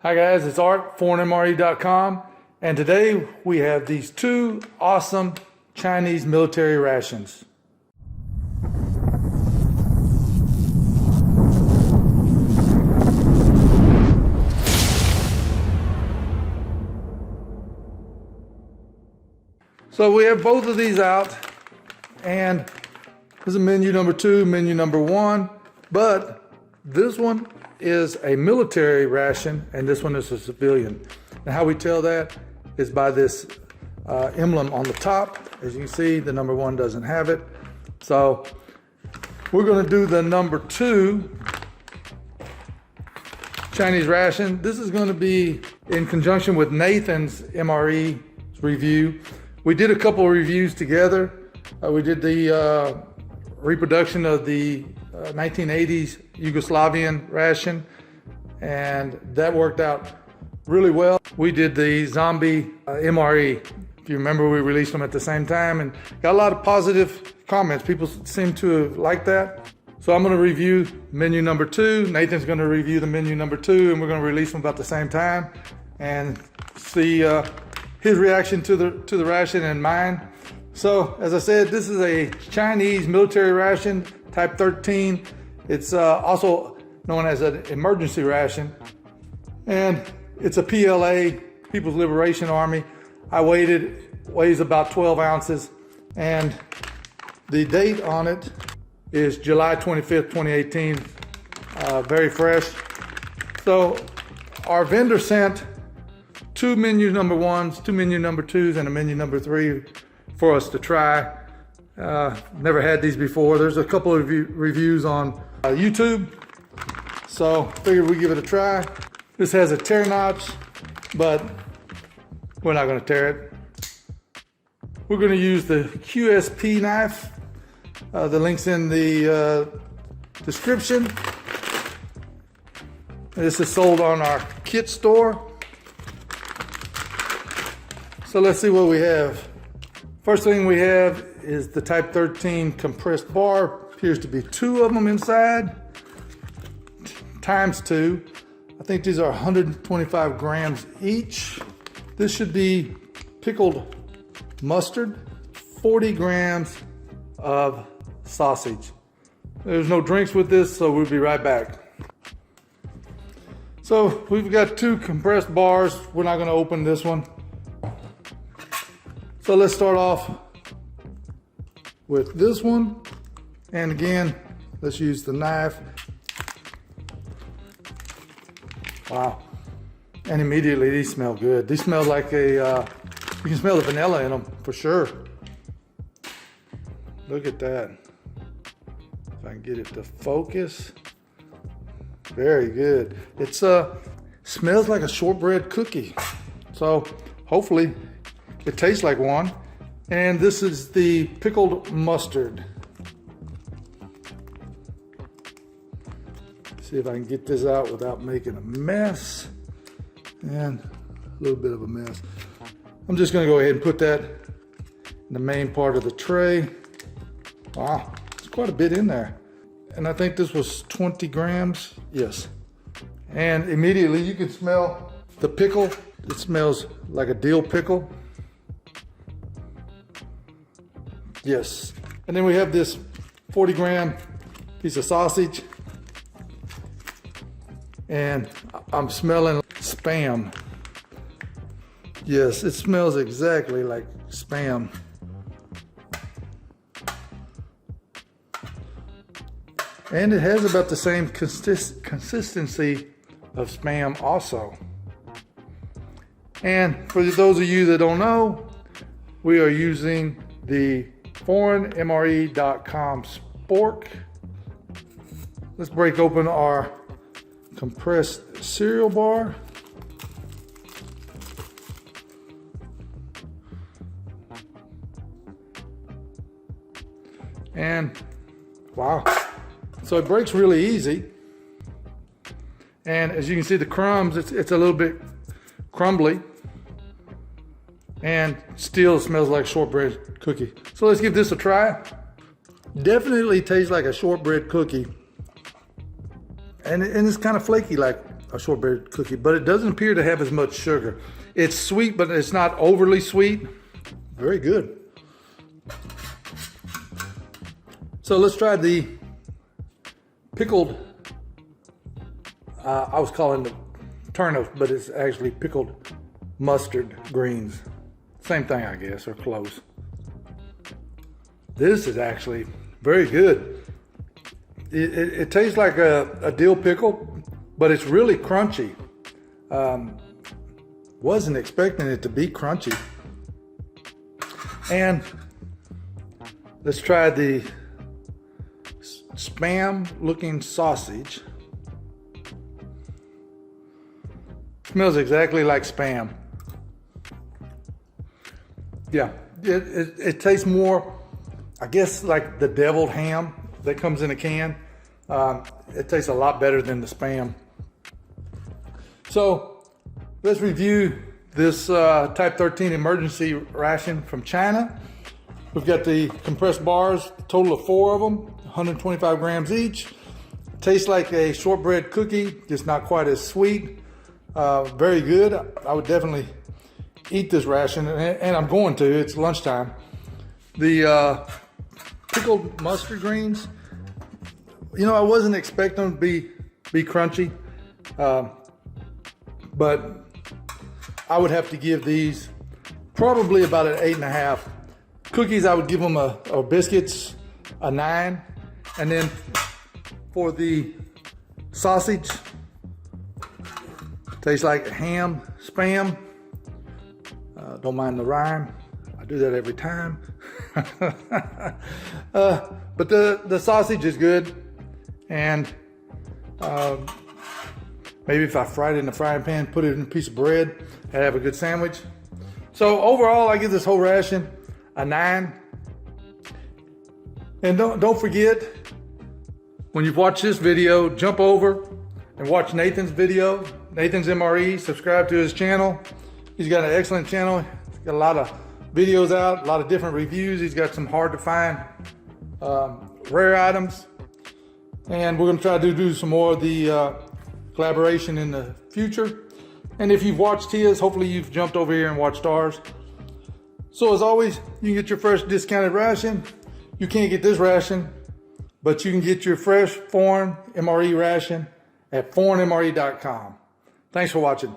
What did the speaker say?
Hi guys, it's Art, ForeignMRE.com, and today we have these two awesome Chinese military rations. So we have both of these out, and this is menu number 2, menu number 1, but this one is a military ration and this one is a civilian. And how we tell that is by this emblem on the top. As you can see, the number 1 doesn't have it. So we're going to do the number 2 Chinese ration. This is going to be in conjunction with Nathan's MRE review. We did a couple of reviews together. We did the reproduction of the 1980s Yugoslavian ration, and that worked out really well. We did the zombie MRE. If you remember, we released them at the same time and got a lot of positive comments. People seem to have liked that. So I'm going to review menu number 2. Nathan's going to review the menu number 2, and we're going to release them about the same time and see his reaction to the ration and mine. So as I said, this is a Chinese military ration, type 13. It's also known as an emergency ration, and it's a PLA, People's Liberation Army. I weighed it, weighs about 12 ounces, and the date on it is July 25th, 2018, very fresh. So our vendor sent 2 menu number 1s, 2 menu number 2s, and a menu number 3 for us to try. Never had these before. There's a couple of reviews on YouTube, so figured we'd give it a try. This has a tear notch, but we're not going to tear it. We're going to use the QSP knife. The link's in the description. This is sold on our kit store. So let's see what we have. First thing we have is the type 13 compressed bar. Appears to be 2 of them inside, times 2. I think these are 125 grams each. This should be pickled mustard, 40 grams of sausage. There's no drinks with this, so we'll be right back. So we've got 2 compressed bars. We're not going to open this one. So let's start off with this one. And again, let's use the knife. Wow. And immediately these smell good. These smell like you can smell the vanilla in them for sure. Look at that. If I can get it to focus. Very good. It's smells like a shortbread cookie. So hopefully it tastes like one. And this is the pickled mustard. See if I can get this out without making a mess. And a little bit of a mess. I'm just gonna go ahead and put that in the main part of the tray. Wow, it's quite a bit in there. And I think this was 20 grams, yes. And immediately you can smell the pickle. It smells like a dill pickle. Yes. And then we have this 40-gram piece of sausage. And I'm smelling Spam. Yes, it smells exactly like Spam. And it has about the same consistency of Spam also. And for those of you that don't know, we are using the ForeignMRE.com spork. Let's break open our compressed cereal bar. And wow, so it breaks really easy. And as you can see, the crumbs, it's a little bit crumbly and still smells like shortbread cookie. So let's give this a try. Definitely tastes like a shortbread cookie. And it's kind of flaky like a shortbread cookie, but it doesn't appear to have as much sugar. It's sweet, but it's not overly sweet. Very good. So let's try the pickled, I was calling the turnips, but it's actually pickled mustard greens. Same thing, I guess, or close. This is actually very good. It tastes like a dill pickle, but it's really crunchy. Wasn't expecting it to be crunchy. And let's try the Spam looking sausage. Smells exactly like Spam. Yeah, it tastes more, I guess, like the deviled ham that comes in a can. It tastes a lot better than the Spam. So let's review this Type 13 emergency ration from China. We've got the compressed bars, a total of 4 of them, 125 grams each. Tastes like a shortbread cookie, just not quite as sweet. Very good. I would definitely eat this ration, and I'm going to. It's lunchtime. The pickled mustard greens, you know, I wasn't expecting them to be crunchy, but I would have to give these probably about an 8.5. Cookies, I would give them or biscuits, a 9. And then for the sausage, tastes like ham, Spam. Don't mind the rhyme. I do that every time. But the sausage is good. And maybe if I fried it in the frying pan, put it in a piece of bread, I'd have a good sandwich. So overall, I give this whole ration a 9. And don't forget, when you've watched this video, jump over and watch Nathan's video, Nathan's MRE. Subscribe to his channel. He's got an excellent channel. He's got a lot of videos out, a lot of different reviews. He's got some hard to find rare items. And we're gonna try to do some more of the collaboration in the future. And if you've watched his, hopefully you've jumped over here and watched ours. So as always, you can get your fresh discounted ration. You can't get this ration, but you can get your fresh foreign MRE ration at ForeignMRE.com. Thanks for watching.